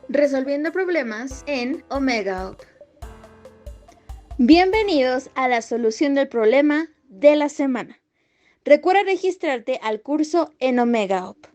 Resolviendo problemas en OmegaUp. Bienvenidos a la solución del problema de la semana. Recuerda registrarte al curso en OmegaUp.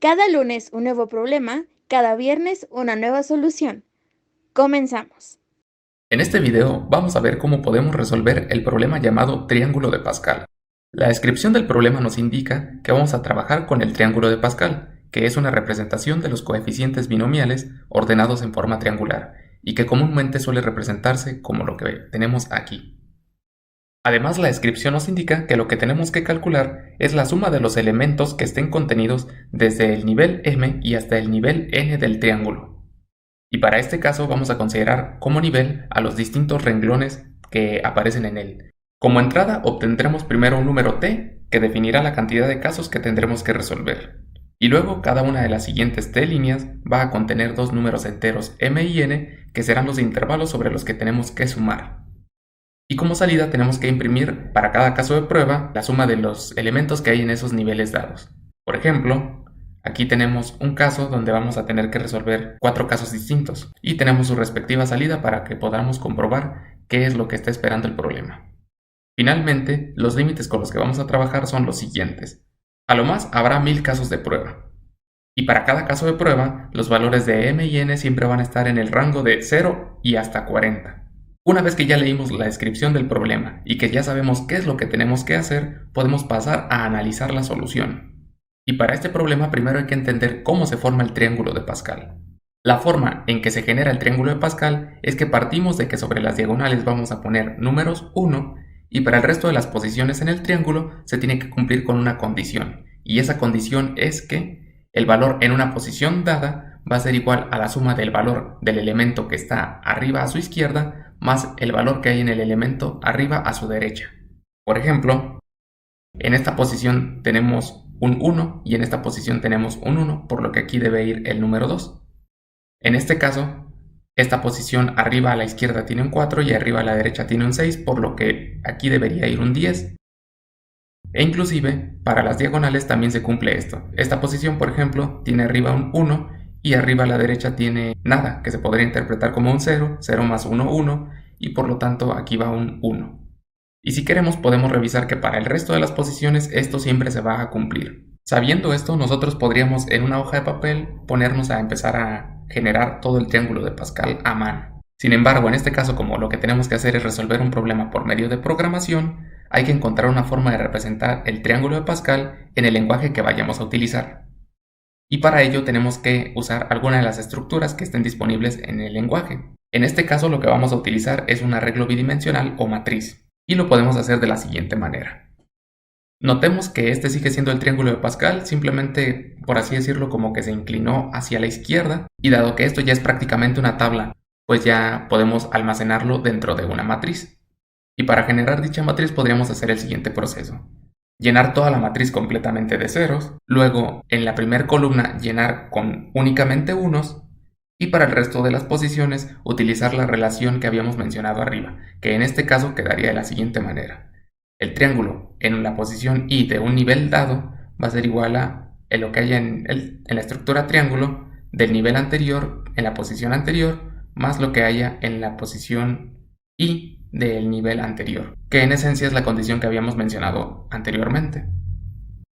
Cada lunes un nuevo problema, cada viernes una nueva solución. Comenzamos. En este video vamos a ver cómo podemos resolver el problema llamado triángulo de Pascal. La descripción del problema nos indica que vamos a trabajar con el triángulo de Pascal, que es una representación de los coeficientes binomiales ordenados en forma triangular, y que comúnmente suele representarse como lo que tenemos aquí. Además, la descripción nos indica que lo que tenemos que calcular es la suma de los elementos que estén contenidos desde el nivel m y hasta el nivel n del triángulo. Y para este caso vamos a considerar como nivel a los distintos renglones que aparecen en él. Como entrada obtendremos primero un número t que definirá la cantidad de casos que tendremos que resolver. Y luego cada una de las siguientes t líneas va a contener dos números enteros m y n que serán los intervalos sobre los que tenemos que sumar. Y como salida tenemos que imprimir para cada caso de prueba la suma de los elementos que hay en esos niveles dados. Por ejemplo, aquí tenemos un caso donde vamos a tener que resolver 4 casos distintos y tenemos su respectiva salida para que podamos comprobar qué es lo que está esperando el problema. Finalmente, los límites con los que vamos a trabajar son los siguientes. A lo más habrá 1000 casos de prueba. Y para cada caso de prueba, los valores de m y n siempre van a estar en el rango de 0 y hasta 40. Una vez que ya leímos la descripción del problema y que ya sabemos qué es lo que tenemos que hacer, podemos pasar a analizar la solución. Y para este problema primero hay que entender cómo se forma el triángulo de Pascal. La forma en que se genera el triángulo de Pascal es que partimos de que sobre las diagonales vamos a poner números 1 y para el resto de las posiciones en el triángulo se tiene que cumplir con una condición, y esa condición es que el valor en una posición dada va a ser igual a la suma del valor del elemento que está arriba a su izquierda más el valor que hay en el elemento arriba a su derecha. Por ejemplo, en esta posición tenemos un 1 y en esta posición tenemos un 1, por lo que aquí debe ir el número 2. En este caso, esta posición arriba a la izquierda tiene un 4 y arriba a la derecha tiene un 6, por lo que aquí debería ir un 10. E inclusive, para las diagonales también se cumple esto. Esta posición, por ejemplo, tiene arriba un 1 y arriba a la derecha tiene nada, que se podría interpretar como un 0, 0 más 1, 1, y por lo tanto aquí va un 1. Y si queremos podemos revisar que para el resto de las posiciones esto siempre se va a cumplir. Sabiendo esto, nosotros podríamos en una hoja de papel ponernos a empezar a generar todo el triángulo de Pascal a mano. Sin embargo, en este caso, como lo que tenemos que hacer es resolver un problema por medio de programación, hay que encontrar una forma de representar el triángulo de Pascal en el lenguaje que vayamos a utilizar. Y para ello tenemos que usar alguna de las estructuras que estén disponibles en el lenguaje. En este caso lo que vamos a utilizar es un arreglo bidimensional o matriz, y lo podemos hacer de la siguiente manera. Notemos que este sigue siendo el triángulo de Pascal, simplemente, por así decirlo, como que se inclinó hacia la izquierda, y dado que esto ya es prácticamente una tabla, pues ya podemos almacenarlo dentro de una matriz. Y para generar dicha matriz podríamos hacer el siguiente proceso. Llenar toda la matriz completamente de ceros, luego en la primera columna llenar con únicamente unos, y para el resto de las posiciones utilizar la relación que habíamos mencionado arriba, que en este caso quedaría de la siguiente manera. El triángulo en la posición I de un nivel dado va a ser igual a lo que haya en la estructura triángulo del nivel anterior en la posición anterior más lo que haya en la posición I del nivel anterior, que en esencia es la condición que habíamos mencionado anteriormente.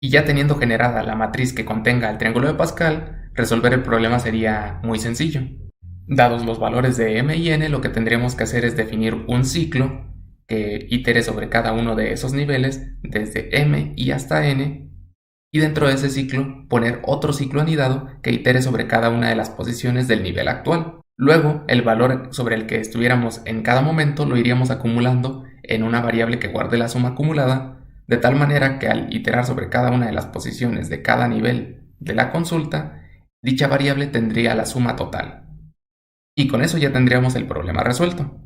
Y ya teniendo generada la matriz que contenga el triángulo de Pascal, resolver el problema sería muy sencillo. Dados los valores de m y n, lo que tendríamos que hacer es definir un ciclo que itere sobre cada uno de esos niveles desde m y hasta n, y dentro de ese ciclo poner otro ciclo anidado que itere sobre cada una de las posiciones del nivel actual. Luego, el valor sobre el que estuviéramos en cada momento lo iríamos acumulando en una variable que guarde la suma acumulada, de tal manera que al iterar sobre cada una de las posiciones de cada nivel de la consulta, dicha variable tendría la suma total. Y con eso ya tendríamos el problema resuelto.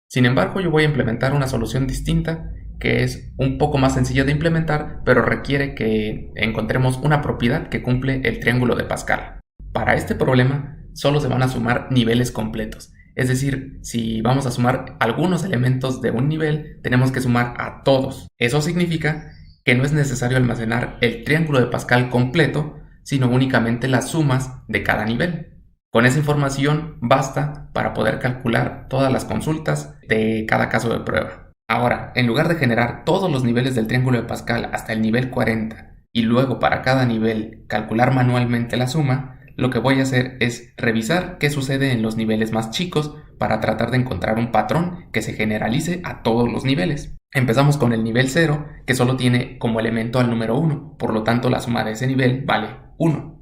Sin embargo, yo voy a implementar una solución distinta que es un poco más sencilla de implementar, pero requiere que encontremos una propiedad que cumple el triángulo de Pascal. Para este problema, solo se van a sumar niveles completos. Es decir, si vamos a sumar algunos elementos de un nivel, tenemos que sumar a todos. Eso significa que no es necesario almacenar el triángulo de Pascal completo, sino únicamente las sumas de cada nivel. Con esa información basta para poder calcular todas las consultas de cada caso de prueba. Ahora, en lugar de generar todos los niveles del triángulo de Pascal hasta el nivel 40 y luego para cada nivel calcular manualmente la suma, lo que voy a hacer es revisar qué sucede en los niveles más chicos para tratar de encontrar un patrón que se generalice a todos los niveles. Empezamos con el nivel 0, que solo tiene como elemento al número 1, por lo tanto la suma de ese nivel vale 1.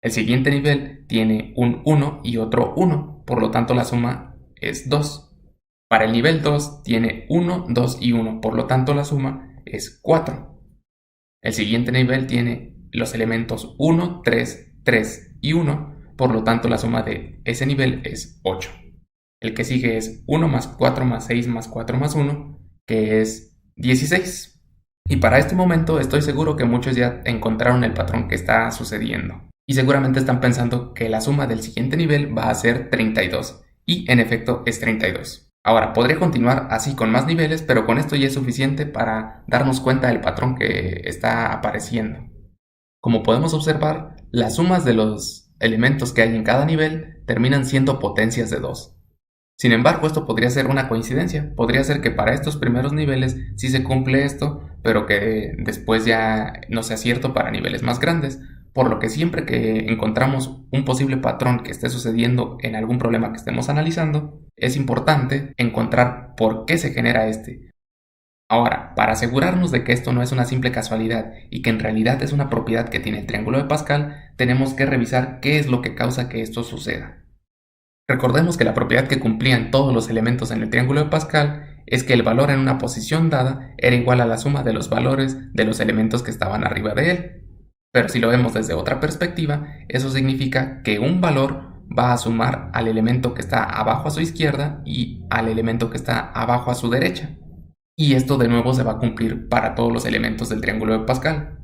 El siguiente nivel tiene un 1 y otro 1, por lo tanto la suma es 2. Para el nivel 2 tiene 1, 2 y 1, por lo tanto la suma es 4. El siguiente nivel tiene los elementos 1, 3, 3 y 1, por lo tanto la suma de ese nivel es 8. El que sigue es 1 más 4 más 6 más 4 más 1, que es 16. Y para este momento estoy seguro que muchos ya encontraron el patrón que está sucediendo. Y seguramente están pensando que la suma del siguiente nivel va a ser 32. Y en efecto es 32. Ahora, podría continuar así con más niveles, pero con esto ya es suficiente para darnos cuenta del patrón que está apareciendo. Como podemos observar, las sumas de los elementos que hay en cada nivel terminan siendo potencias de 2. Sin embargo, esto podría ser una coincidencia. Podría ser que para estos primeros niveles sí se cumple esto, pero que después ya no sea cierto para niveles más grandes. Por lo que siempre que encontramos un posible patrón que esté sucediendo en algún problema que estemos analizando, es importante encontrar por qué se genera este. Ahora, para asegurarnos de que esto no es una simple casualidad y que en realidad es una propiedad que tiene el triángulo de Pascal, tenemos que revisar qué es lo que causa que esto suceda. Recordemos que la propiedad que cumplían todos los elementos en el triángulo de Pascal es que el valor en una posición dada era igual a la suma de los valores de los elementos que estaban arriba de él. Pero si lo vemos desde otra perspectiva, eso significa que un valor va a sumar al elemento que está abajo a su izquierda y al elemento que está abajo a su derecha. Y esto de nuevo se va a cumplir para todos los elementos del triángulo de Pascal.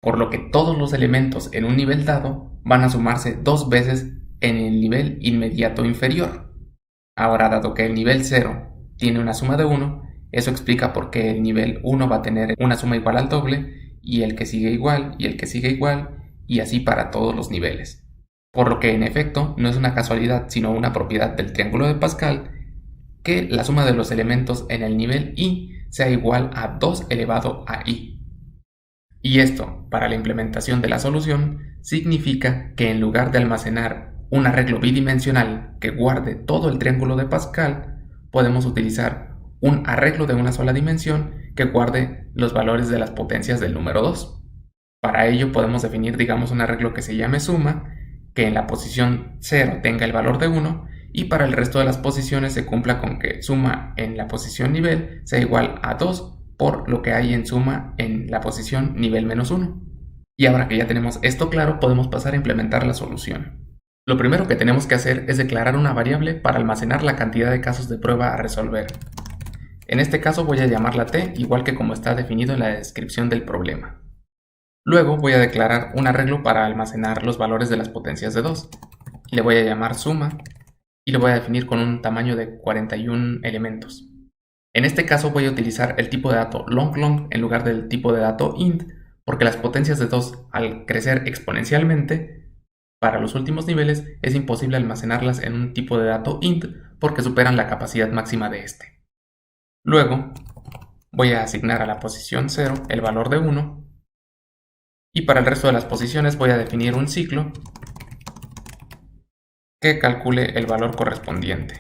Por lo que todos los elementos en un nivel dado van a sumarse 2 veces en el nivel inmediato inferior. Ahora, dado que el nivel 0 tiene una suma de 1, eso explica por qué el nivel 1 va a tener una suma igual al doble, y el que sigue igual, y el que sigue igual, y así para todos los niveles. Por lo que en efecto no es una casualidad, sino una propiedad del triángulo de Pascal, que la suma de los elementos en el nivel i sea igual a 2 elevado a i. Y esto, para la implementación de la solución, significa que en lugar de almacenar un arreglo bidimensional que guarde todo el triángulo de Pascal, podemos utilizar un arreglo de una sola dimensión que guarde los valores de las potencias del número 2. Para ello podemos definir, digamos, un arreglo que se llame suma, que en la posición 0 tenga el valor de 1 y para el resto de las posiciones se cumpla con que suma en la posición nivel sea igual a 2 por lo que hay en suma en la posición nivel menos 1. Y ahora que ya tenemos esto claro, podemos pasar a implementar la solución. Lo primero que tenemos que hacer es declarar una variable para almacenar la cantidad de casos de prueba a resolver. En este caso voy a llamarla t, igual que como está definido en la descripción del problema. Luego voy a declarar un arreglo para almacenar los valores de las potencias de 2. Le voy a llamar suma y lo voy a definir con un tamaño de 41 elementos. En este caso voy a utilizar el tipo de dato long en lugar del tipo de dato int, porque las potencias de 2 al crecer exponencialmente, para los últimos niveles es imposible almacenarlas en un tipo de dato int porque superan la capacidad máxima de este. Luego voy a asignar a la posición 0 el valor de 1 y para el resto de las posiciones voy a definir un ciclo que calcule el valor correspondiente.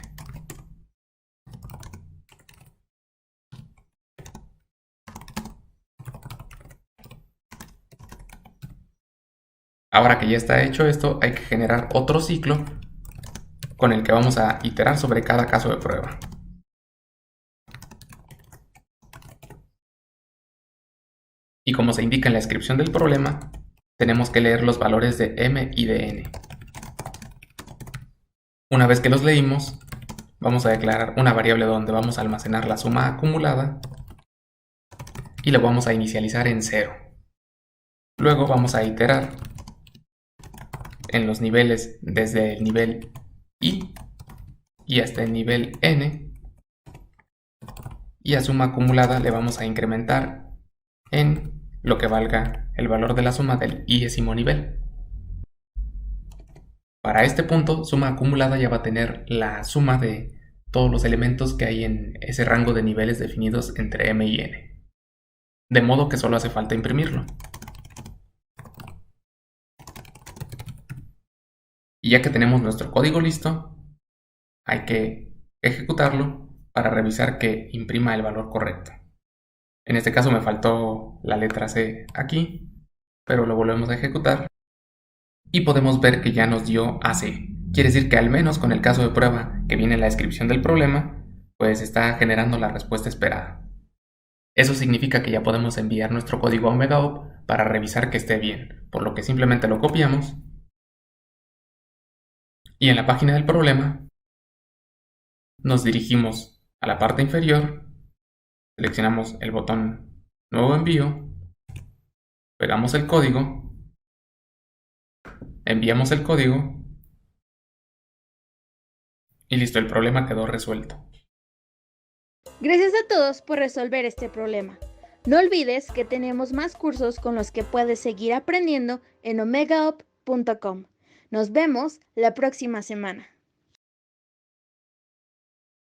Ahora que ya está hecho esto, hay que generar otro ciclo con el que vamos a iterar sobre cada caso de prueba. Y como se indica en la descripción del problema, tenemos que leer los valores de m y de n. Una vez que los leímos, vamos a declarar una variable donde vamos a almacenar la suma acumulada y la vamos a inicializar en 0. Luego vamos a iterar en los niveles desde el nivel i y hasta el nivel n, y a suma acumulada le vamos a incrementar en lo que valga el valor de la suma del i-º nivel. Para este punto, suma acumulada ya va a tener la suma de todos los elementos que hay en ese rango de niveles definidos entre m y n. De modo que solo hace falta imprimirlo. Y ya que tenemos nuestro código listo, hay que ejecutarlo para revisar que imprima el valor correcto. En este caso me faltó la letra C aquí, pero lo volvemos a ejecutar y podemos ver que ya nos dio AC. Quiere decir que al menos con el caso de prueba que viene en la descripción del problema, pues está generando la respuesta esperada. Eso significa que ya podemos enviar nuestro código a OmegaOp para revisar que esté bien, por lo que simplemente lo copiamos y en la página del problema nos dirigimos a la parte inferior, seleccionamos el botón Nuevo envío, pegamos el código, enviamos el código y listo, el problema quedó resuelto. Gracias a todos por resolver este problema. No olvides que tenemos más cursos con los que puedes seguir aprendiendo en omegaop.com. Nos vemos la próxima semana.